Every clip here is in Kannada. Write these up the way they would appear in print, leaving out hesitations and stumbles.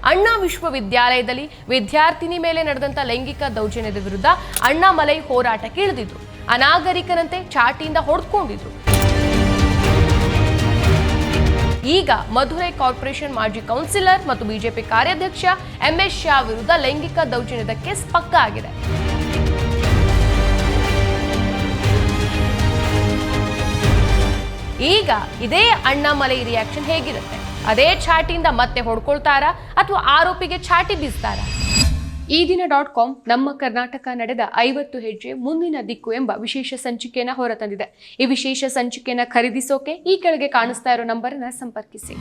ಅಣ್ಣಾ ವಿಶ್ವವಿದ್ಯಾಲಯದಲ್ಲಿ ವಿದ್ಯಾರ್ಥಿನಿ ಮೇಲೆ ನಡೆದಂತ ಲೈಂಗಿಕ ದೌರ್ಜನ್ಯದ ವಿರುದ್ಧ ಅಣ್ಣಾಮಲೈ ಹೋರಾಟಕ್ಕೆ ಇಳಿದಿದ್ರು. ಅನಾಗರಿಕರಂತೆ ಚಾಟಿಯಿಂದ ಹೊಡೆದುಕೊಂಡಿದ್ರು. ಈಗ ಮಧುರೈ ಕಾರ್ಪೊರೇಷನ್ ಮಾಜಿ ಕೌನ್ಸಿಲರ್ ಮತ್ತು ಬಿಜೆಪಿ ಕಾರ್ಯಾಧ್ಯಕ್ಷ ಎಂಎಸ್ ಶಾ ವಿರುದ್ಧ ಲೈಂಗಿಕ ದೌರ್ಜನ್ಯದ ಕೇಸ್ ಪಕ್ಕಾ ಆಗಿದೆ. ಈಗ ಇದೇ ಅಣ್ಣಾಮಲೈ ರಿಯಾಕ್ಷನ್ ಹೇಗಿರುತ್ತೆ? ಅದೇ ಚಾಟಿಯಿಂದ ಮತ್ತೆ ಹೊಡ್ಕೊಳ್ತಾರಾ ಅಥವಾ ಆರೋಪಿಗೆ ಚಾಟಿ ಬೀಸ್ತಾರಾ? ಈ ದಿನ.com ನಮ್ಮ ಕರ್ನಾಟಕ ನಡೆದ 50 ಹೆಜ್ಜೆ ಮುಂದಿನ ದಿಕ್ಕು ಎಂಬ ವಿಶೇಷ ಸಂಚಿಕೆಯನ್ನು ಹೊರತಂದಿದೆ. ಈ ವಿಶೇಷ ಸಂಚಿಕೆಯನ್ನು ಖರೀದಿಸೋಕೆ ಈ ಕೆಳಗೆ ಕಾಣಿಸ್ತಾ ಇರೋ ನಂಬರನ್ನು ಸಂಪರ್ಕಿಸಿ.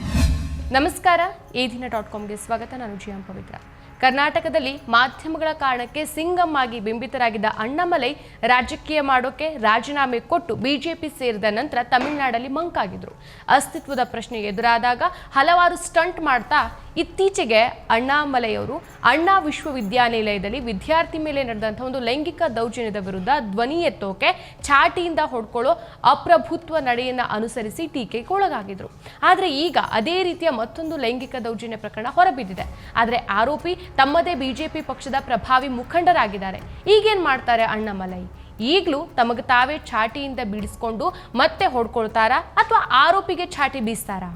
ನಮಸ್ಕಾರ, ಈ ದಿನ.comಗೆ ಸ್ವಾಗತ. ನಾನು ಜಿಎಂ ಪವಿತ್ರ. ಕರ್ನಾಟಕದಲ್ಲಿ ಮಾಧ್ಯಮಗಳ ಕಾರಣಕ್ಕೆ ಸಿಂಗಂ ಆಗಿ ಬಿಂಬಿತರಾಗಿದ್ದ ಅಣ್ಣಾಮಲೈ ರಾಜಕೀಯ ಮಾಡೋಕೆ ರಾಜೀನಾಮೆ ಕೊಟ್ಟು ಬಿಜೆಪಿ ಸೇರಿದ ನಂತರ ತಮಿಳುನಾಡಲ್ಲಿ ಮಂಕಾಗಿದ್ರು. ಅಸ್ತಿತ್ವದ ಪ್ರಶ್ನೆ ಎದುರಾದಾಗ ಹಲವಾರು ಸ್ಟಂಟ್ ಮಾಡ್ತಾ ಇತ್ತೀಚೆಗೆ ಅಣ್ಣಾಮಲೈ ಅವರು ಅಣ್ಣಾ ವಿಶ್ವವಿದ್ಯಾನಿಲಯದಲ್ಲಿ ವಿದ್ಯಾರ್ಥಿ ಮೇಲೆ ನಡೆದಂಥ ಒಂದು ಲೈಂಗಿಕ ದೌರ್ಜನ್ಯದ ವಿರುದ್ಧ ಧ್ವನಿ ಎತ್ತೋಕೆ ಚಾಟಿಯಿಂದ ಹೊಡ್ಕೊಳ್ಳೋ ಅಪ್ರಭುತ್ವ ನಡೆಯನ್ನು ಅನುಸರಿಸಿ ಟೀಕೆಗೆ ಒಳಗಾಗಿದ್ರು. ಆದರೆ ಈಗ ಅದೇ ರೀತಿಯ ಮತ್ತೊಂದು ಲೈಂಗಿಕ ದೌರ್ಜನ್ಯ ಪ್ರಕರಣ ಹೊರಬಿದ್ದಿದೆ. ಆದರೆ ಆರೋಪಿ ತಮ್ಮದೇ ಬಿಜೆಪಿ ಪಕ್ಷದ ಪ್ರಭಾವಿ ಮುಖಂಡರಾಗಿದ್ದಾರೆ. ಈಗೇನ್ ಮಾಡ್ತಾರೆ ಅಣ್ಣಾಮಲೈ? ಈಗಲೂ ತಮಗೆ ತಾವೇ ಚಾಟಿಯಿಂದ ಬೀಳಿಸ್ಕೊಂಡು ಮತ್ತೆ ಹೊಡ್ಕೊಳ್ತಾರಾ ಅಥವಾ ಆರೋಪಿಗೆ ಚಾಟಿ ಬೀಸ್ತಾರಾ?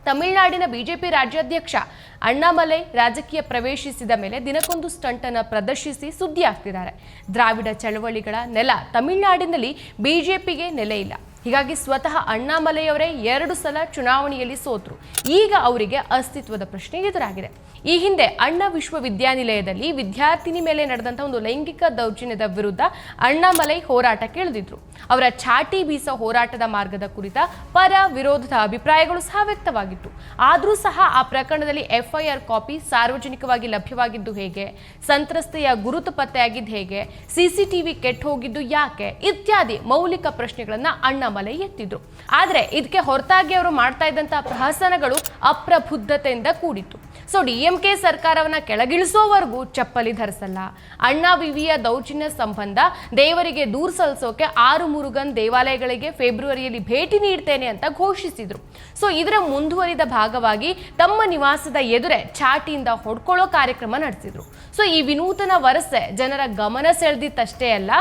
ತಮಿಳುನಾಡಿನ ಬಿಜೆಪಿ ರಾಜ್ಯಾಧ್ಯಕ್ಷ ಅಣ್ಣಾಮಲೈ ರಾಜಕೀಯ ಪ್ರವೇಶಿಸಿದ ಮೇಲೆ ದಿನಕ್ಕೊಂದು ಸ್ಟಂಟ್ ಅನ್ನು ಪ್ರದರ್ಶಿಸಿ ಸುದ್ದಿ ಆಗ್ತಿದ್ದಾರೆ. ದ್ರಾವಿಡ ಚಳವಳಿಗಳ ನೆಲ ತಮಿಳುನಾಡಿನಲ್ಲಿ ಬಿಜೆಪಿಗೆ ನೆಲೆ ಇಲ್ಲ. ಹೀಗಾಗಿ ಸ್ವತಃ ಅಣ್ಣಾಮಲೈ ಅವರೇ 2 ಸಲ ಚುನಾವಣೆಯಲ್ಲಿ ಸೋತರು. ಈಗ ಅವರಿಗೆ ಅಸ್ತಿತ್ವದ ಪ್ರಶ್ನೆ ಎದುರಾಗಿದೆ. ಈ ಹಿಂದೆ ಅಣ್ಣಾ ವಿಶ್ವವಿದ್ಯಾನಿಲಯದಲ್ಲಿ ವಿದ್ಯಾರ್ಥಿನಿ ಮೇಲೆ ನಡೆದಂಥ ಒಂದು ಲೈಂಗಿಕ ದೌರ್ಜನ್ಯದ ವಿರುದ್ಧ ಅಣ್ಣಾಮಲೈ ಹೋರಾಟಕ್ಕೆ ಇಳಿದಿದ್ರು. ಅವರ ಚಾಟಿ ಬೀಸೋ ಹೋರಾಟದ ಮಾರ್ಗದ ಕುರಿತ ಪರ ವಿರೋಧದ ಅಭಿಪ್ರಾಯಗಳು ಸಹ ವ್ಯಕ್ತವಾಗಿತ್ತು. ಆದರೂ ಸಹ ಆ ಪ್ರಕರಣದಲ್ಲಿ ಎಫ್ಐಆರ್ ಕಾಪಿ ಸಾರ್ವಜನಿಕವಾಗಿ ಲಭ್ಯವಾಗಿದ್ದು ಹೇಗೆ, ಸಂತ್ರಸ್ತೆಯ ಗುರುತು ಪತ್ತೆಯಾಗಿದ್ದು ಹೇಗೆ, ಸಿಸಿಟಿವಿ ಕೆಟ್ಟು ಹೋಗಿದ್ದು ಯಾಕೆ ಇತ್ಯಾದಿ ಮೌಲಿಕ ಪ್ರಶ್ನೆಗಳನ್ನ ಅಣ್ಣಾಮಲೈ ಎತ್ತಿದ್ರು. ಆದರೆ ಇದಕ್ಕೆ ಹೊರತಾಗಿ ಅವರು ಮಾಡ್ತಾ ಇದ್ದಂತಹ ಪ್ರಹಸನಗಳು ಅಪ್ರಬುದ್ಧತೆಯಿಂದ ಕೂಡಿತ್ತು. ಸೊ ಡಿಎಂಕೆ ಸರ್ಕಾರವನ್ನ ಕೆಳಗಿಳಿಸೋವರೆಗೂ ಚಪ್ಪಲಿ ಧರಿಸಲ್ಲ. ಅಣ್ಣಾ ವಿವಿಯ ದೌರ್ಜನ್ಯ ಸಂಬಂಧ ದೇವರಿಗೆ ದೂರು ಸಲ್ಲಿಸೋಕೆ 6 ಮುರುಗನ್ ದೇವಾಲಯಗಳಿಗೆ ಫೆಬ್ರವರಿಯಲ್ಲಿ ಭೇಟಿ ನೀಡ್ತೇನೆ ಅಂತ ಘೋಷಿಸಿದ್ರು. ಸೊ ಇದರ ಮುಂದುವರಿದ ಭಾಗವಾಗಿ ತಮ್ಮ ನಿವಾಸದ ಎದುರೇ ಚಾಟಿಯಿಂದ ಹೊಡ್ಕೊಳ್ಳೋ ಕಾರ್ಯಕ್ರಮ ನಡೆಸಿದ್ರು. ಸೊ ಈ ವಿನೂತನ ವರಸೆ ಜನರ ಗಮನ ಸೆಳೆದಿತ್ತಷ್ಟೇ ಅಲ್ಲ,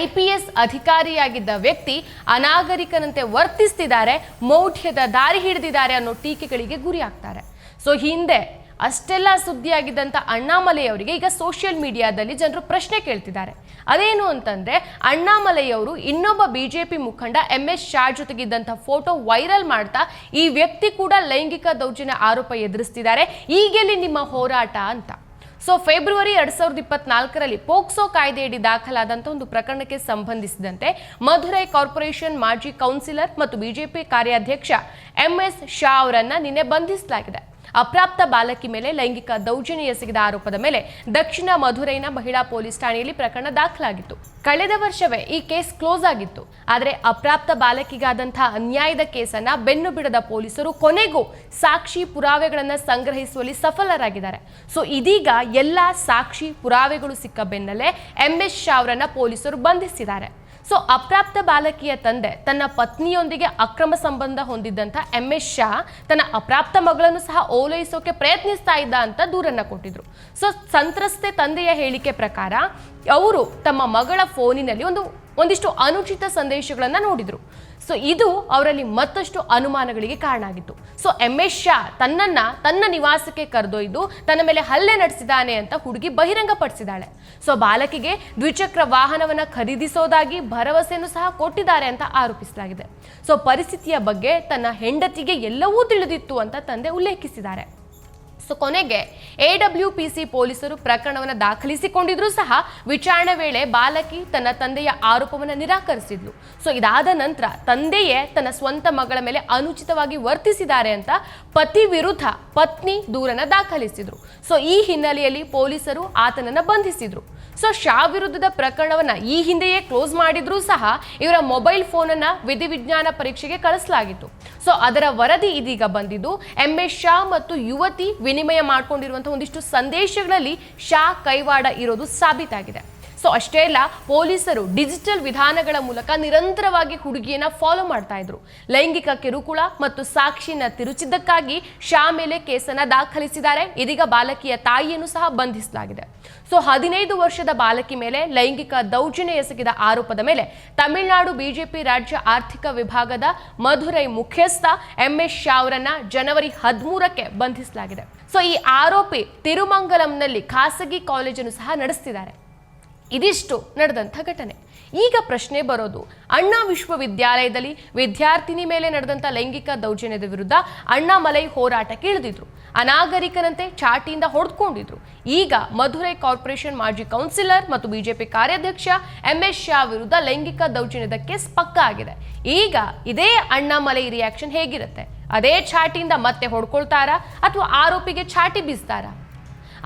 IPS ಅಧಿಕಾರಿಯಾಗಿದ್ದ ವ್ಯಕ್ತಿ ಅನಾಗರಿಕನಂತೆ ವರ್ತಿಸ್ತಿದ್ದಾರೆ, ಮೌಢ್ಯದ ದಾರಿ ಹಿಡಿದಿದ್ದಾರೆ ಅನ್ನೋ ಟೀಕೆಗಳಿಗೆ ಗುರಿ ಆಗ್ತಾರೆ. ಸೊ ಹಿಂದೆ ಅಷ್ಟೆಲ್ಲ ಸುದ್ದಿಯಾಗಿದ್ದಂಥ ಅಣ್ಣಾಮಲೈ ಅವರಿಗೆ ಈಗ ಸೋಷಿಯಲ್ ಮೀಡಿಯಾದಲ್ಲಿ ಜನರು ಪ್ರಶ್ನೆ ಕೇಳ್ತಿದ್ದಾರೆ. ಅದೇನು ಅಂತಂದ್ರೆ, ಅಣ್ಣಾಮಲೈ ಅವರು ಇನ್ನೊಬ್ಬ ಬಿಜೆಪಿ ಮುಖಂಡ MS ಶಾ ಜೊತೆಗಿದ್ದಂಥ ಫೋಟೋ ವೈರಲ್ ಮಾಡ್ತಾ ಈ ವ್ಯಕ್ತಿ ಕೂಡ ಲೈಂಗಿಕ ದೌರ್ಜನ್ಯ ಆರೋಪ ಎದುರಿಸ್ತಿದ್ದಾರೆ, ಈಗೆಲ್ಲಿ ನಿಮ್ಮ ಹೋರಾಟ ಅಂತ. ಸೊ ಫೆಬ್ರವರಿ 2024ರಲ್ಲಿ ಪೋಕ್ಸೋ ಕಾಯ್ದೆಯಡಿ ದಾಖಲಾದಂಥ ಒಂದು ಪ್ರಕರಣಕ್ಕೆ ಸಂಬಂಧಿಸಿದಂತೆ ಮಧುರೈ ಕಾರ್ಪೊರೇಷನ್ ಮಾಜಿ ಕೌನ್ಸಿಲರ್ ಮತ್ತು ಬಿಜೆಪಿ ಕಾರ್ಯಾಧ್ಯಕ್ಷ MS ಶಾ ಅವರನ್ನ ನಿನ್ನೆ ಬಂಧಿಸಲಾಗಿದೆ. ಅಪ್ರಾಪ್ತ ಬಾಲಕಿ ಮೇಲೆ ಲೈಂಗಿಕ ದೌರ್ಜನ್ಯ ಎಸಗಿದ ಆರೋಪದ ಮೇಲೆ ದಕ್ಷಿಣ ಮಧುರೈನ ಮಹಿಳಾ ಪೊಲೀಸ್ ಠಾಣೆಯಲ್ಲಿ ಪ್ರಕರಣ ದಾಖಲಾಗಿತ್ತು. ಕಳೆದ ವರ್ಷವೇ ಈ ಕೇಸ್ ಕ್ಲೋಸ್ ಆಗಿತ್ತು. ಆದರೆ ಅಪ್ರಾಪ್ತ ಬಾಲಕಿಗಾದಂತಹ ಅನ್ಯಾಯದ ಕೇಸನ್ನ ಬೆನ್ನು ಬಿಡದ ಪೊಲೀಸರು ಕೊನೆಗೂ ಸಾಕ್ಷಿ ಪುರಾವೆಗಳನ್ನು ಸಂಗ್ರಹಿಸುವಲ್ಲಿ ಸಫಲರಾಗಿದ್ದಾರೆ. ಸೊ ಇದೀಗ ಎಲ್ಲ ಸಾಕ್ಷಿ ಪುರಾವೆಗಳು ಸಿಕ್ಕ ಬೆನ್ನಲ್ಲೇ MS ಶಾ ಅವರನ್ನ ಪೊಲೀಸರು ಬಂಧಿಸಿದ್ದಾರೆ. ಸೊ ಅಪ್ರಾಪ್ತ ಬಾಲಕಿಯ ತಂದೆ ತನ್ನ ಪತ್ನಿಯೊಂದಿಗೆ ಅಕ್ರಮ ಸಂಬಂಧ ಹೊಂದಿದ್ದಂಥ MS ಶಾ ತನ್ನ ಅಪ್ರಾಪ್ತ ಮಗಳನ್ನು ಸಹ ಓಲೈಸೋಕೆ ಪ್ರಯತ್ನಿಸ್ತಾ ಇದ್ದ ಅಂತ ದೂರನ್ನ ಕೊಟ್ಟಿದ್ರು. ಸೊ ಸಂತ್ರಸ್ತೆ ತಂದೆಯ ಹೇಳಿಕೆ ಪ್ರಕಾರ ಅವರು ತಮ್ಮ ಮಗಳ ಫೋನಿನಲ್ಲಿ ಒಂದಿಷ್ಟು ಅನುಚಿತ ಸಂದೇಶಗಳನ್ನ ನೋಡಿದ್ರು. ಸೊ ಇದು ಅವರಲ್ಲಿ ಮತ್ತಷ್ಟು ಅನುಮಾನಗಳಿಗೆ ಕಾರಣ ಆಗಿತ್ತು. ಸೊ MS ಶಾ ತನ್ನ ನಿವಾಸಕ್ಕೆ ಕರೆದೊಯ್ದು ತನ್ನ ಮೇಲೆ ಹಲ್ಲೆ ನಡೆಸಿದ್ದಾನೆ ಅಂತ ಹುಡುಗಿ ಬಹಿರಂಗಪಡಿಸಿದ್ದಾಳೆ. ಸೊ ಬಾಲಕಿಗೆ ದ್ವಿಚಕ್ರ ವಾಹನವನ್ನ ಖರೀದಿಸೋದಾಗಿ ಭರವಸೆಯನ್ನು ಸಹ ಕೊಟ್ಟಿದ್ದಾರೆ ಅಂತ ಆರೋಪಿಸಲಾಗಿದೆ. ಸೊ ಪರಿಸ್ಥಿತಿಯ ಬಗ್ಗೆ ತನ್ನ ಹೆಂಡತಿಗೆ ಎಲ್ಲವೂ ತಿಳಿದಿತ್ತು ಅಂತ ತಂದೆ ಉಲ್ಲೇಖಿಸಿದ್ದಾರೆ. ಸೊ ಕೊನೆಗೆ AWPC ಪೊಲೀಸರು ಪ್ರಕರಣವನ್ನು ದಾಖಲಿಸಿಕೊಂಡಿದ್ರು ಸಹ ವಿಚಾರಣೆ ವೇಳೆ ಬಾಲಕಿ ತನ್ನ ತಂದೆಯ ಆರೋಪವನ್ನು ನಿರಾಕರಿಸಿದ್ಲು. ಸೊ ಇದಾದ ನಂತರ ತಂದೆಯೇ ತನ್ನ ಸ್ವಂತ ಮಗಳ ಮೇಲೆ ಅನುಚಿತವಾಗಿ ವರ್ತಿಸಿದ್ದಾರೆ ಅಂತ ಪತಿ ವಿರುದ್ಧ ಪತ್ನಿ ದೂರನ್ನ ದಾಖಲಿಸಿದ್ರು. ಸೊ ಈ ಹಿನ್ನೆಲೆಯಲ್ಲಿ ಪೊಲೀಸರು ಆತನನ್ನ ಬಂಧಿಸಿದ್ರು. ಸೊ ಶಾ ವಿರುದ್ಧದ ಪ್ರಕರಣವನ್ನ ಈ ಹಿಂದೆಯೇ ಕ್ಲೋಸ್ ಮಾಡಿದ್ರೂ ಸಹ ಇವರ ಮೊಬೈಲ್ ಫೋನನ್ನ ವಿಧಿವಿಜ್ಞಾನ ಪರೀಕ್ಷೆಗೆ ಕಳಿಸಲಾಗಿತ್ತು. ಸೊ ಅದರ ವರದಿ ಇದೀಗ ಬಂದಿದ್ದು MS ಶಾ ಮತ್ತು ಯುವತಿ ವಿನಿಮಯ ಮಾಡಿಕೊಂಡಿರುವಂತಹ ಒಂದಿಷ್ಟು ಸಂದೇಶಗಳಲ್ಲಿ ಶಾ ಕೈವಾಡ ಇರೋದು ಸಾಬೀತಾಗಿದೆ. ಸೊ ಅಷ್ಟೇ ಅಲ್ಲ, ಪೊಲೀಸರು ಡಿಜಿಟಲ್ ವಿಧಾನಗಳ ಮೂಲಕ ನಿರಂತರವಾಗಿ ಹುಡುಗಿಯನ್ನ ಫಾಲೋ ಮಾಡ್ತಾ ಇದ್ರು. ಲೈಂಗಿಕ ಕಿರುಕುಳ ಮತ್ತು ಸಾಕ್ಷಿನ ತಿರುಚಿದ್ದಕ್ಕಾಗಿ ಶಾ ಮೇಲೆ ಕೇಸನ್ನ ದಾಖಲಿಸಿದ್ದಾರೆ. ಇದೀಗ ಬಾಲಕಿಯ ತಾಯಿಯನ್ನು ಸಹ ಬಂಧಿಸಲಾಗಿದೆ. ಸೊ 15 ವರ್ಷದ ಬಾಲಕಿ ಮೇಲೆ ಲೈಂಗಿಕ ದೌರ್ಜನ್ಯ ಎಸಗಿದ ಆರೋಪದ ಮೇಲೆ ತಮಿಳುನಾಡು ಬಿಜೆಪಿ ರಾಜ್ಯ ಆರ್ಥಿಕ ವಿಭಾಗದ ಮಧುರೈ ಮುಖ್ಯಸ್ಥ MS ಶಾ ಅವರನ್ನ ಜನವರಿ 13ಕ್ಕೆ ಬಂಧಿಸಲಾಗಿದೆ. ಸೊ ಈ ಆರೋಪಿ ತಿರುಮಂಗಲಂನಲ್ಲಿ ಖಾಸಗಿ ಕಾಲೇಜನ್ನು ಸಹ ನಡೆಸ್ತಿದ್ದಾರೆ. ಇದಿಷ್ಟು ನಡೆದಂಥ ಘಟನೆ. ಈಗ ಪ್ರಶ್ನೆ ಬರೋದು, ಅಣ್ಣಾ ವಿಶ್ವವಿದ್ಯಾಲಯದಲ್ಲಿ ವಿದ್ಯಾರ್ಥಿನಿ ಮೇಲೆ ನಡೆದಂಥ ಲೈಂಗಿಕ ದೌರ್ಜನ್ಯದ ವಿರುದ್ಧ ಅಣ್ಣಾಮಲೈ ಹೋರಾಟಕ್ಕೆ ಇಳಿದಿದ್ರು. ಅನಾಗರಿಕನಂತೆ ಚಾಟಿಯಿಂದ ಹೊಡೆದುಕೊಂಡಿದ್ರು. ಈಗ ಮಧುರೈ ಕಾರ್ಪೊರೇಷನ್ ಮಾಜಿ ಕೌನ್ಸಿಲರ್ ಮತ್ತು ಬಿಜೆಪಿ ಕಾರ್ಯಾಧ್ಯಕ್ಷ MS ಶಾ ವಿರುದ್ಧ ಲೈಂಗಿಕ ದೌರ್ಜನ್ಯದ ಕೇಸ್ ಪಕ್ಕಾ ಆಗಿದೆ. ಈಗ ಇದೇ ಅಣ್ಣಾಮಲೈ ರಿಯಾಕ್ಷನ್ ಹೇಗಿರುತ್ತೆ? ಅದೇ ಚಾಟಿಯಿಂದ ಮತ್ತೆ ಹೊಡ್ಕೊಳ್ತಾರಾ ಅಥವಾ ಆರೋಪಿಗೆ ಚಾಟಿ ಬೀಸ್ತಾರಾ?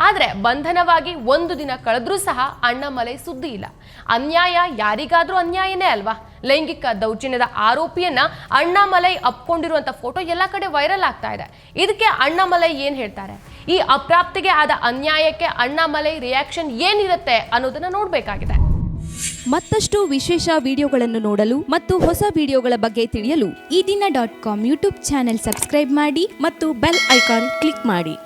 ಆದರೆ ಬಂಧನವಾಗಿ 1 ದಿನ ಕಳೆದ್ರೂ ಸಹ ಅಣ್ಣಾಮಲೈ ಸುದ್ದಿ ಇಲ್ಲ. ಅನ್ಯಾಯ ಯಾರಿಗಾದ್ರೂ ಅನ್ಯಾಯನೇ ಅಲ್ವಾ? ಲೈಂಗಿಕ ದೌರ್ಜನ್ಯದ ಆರೋಪಿಯನ್ನ ಅಣ್ಣಾಮಲೈ ಅಪ್ಕೊಂಡಿರುವಂತ ಫೋಟೋ ಎಲ್ಲ ಕಡೆ ವೈರಲ್ ಆಗ್ತಾ ಇದೆ. ಇದಕ್ಕೆ ಅಣ್ಣಾಮಲೈ ಏನ್ ಹೇಳ್ತಾರೆ? ಈ ಅಪ್ರಾಪ್ತಿಗೆ ಆದ ಅನ್ಯಾಯಕ್ಕೆ ಅಣ್ಣಾಮಲೈ ರಿಯಾಕ್ಷನ್ ಏನಿರುತ್ತೆ ಅನ್ನೋದನ್ನ ನೋಡ್ಬೇಕಾಗಿದೆ. ಮತ್ತಷ್ಟು ವಿಶೇಷ ವಿಡಿಯೋಗಳನ್ನು ನೋಡಲು ಮತ್ತು ಹೊಸ ವಿಡಿಯೋಗಳ ಬಗ್ಗೆ ತಿಳಿಯಲು ಈ ದಿನ .com ಯೂಟ್ಯೂಬ್ ಚಾನೆಲ್ ಸಬ್ಸ್ಕ್ರೈಬ್ ಮಾಡಿ ಮತ್ತು ಬೆಲ್ ಐಕಾನ್ ಕ್ಲಿಕ್ ಮಾಡಿ.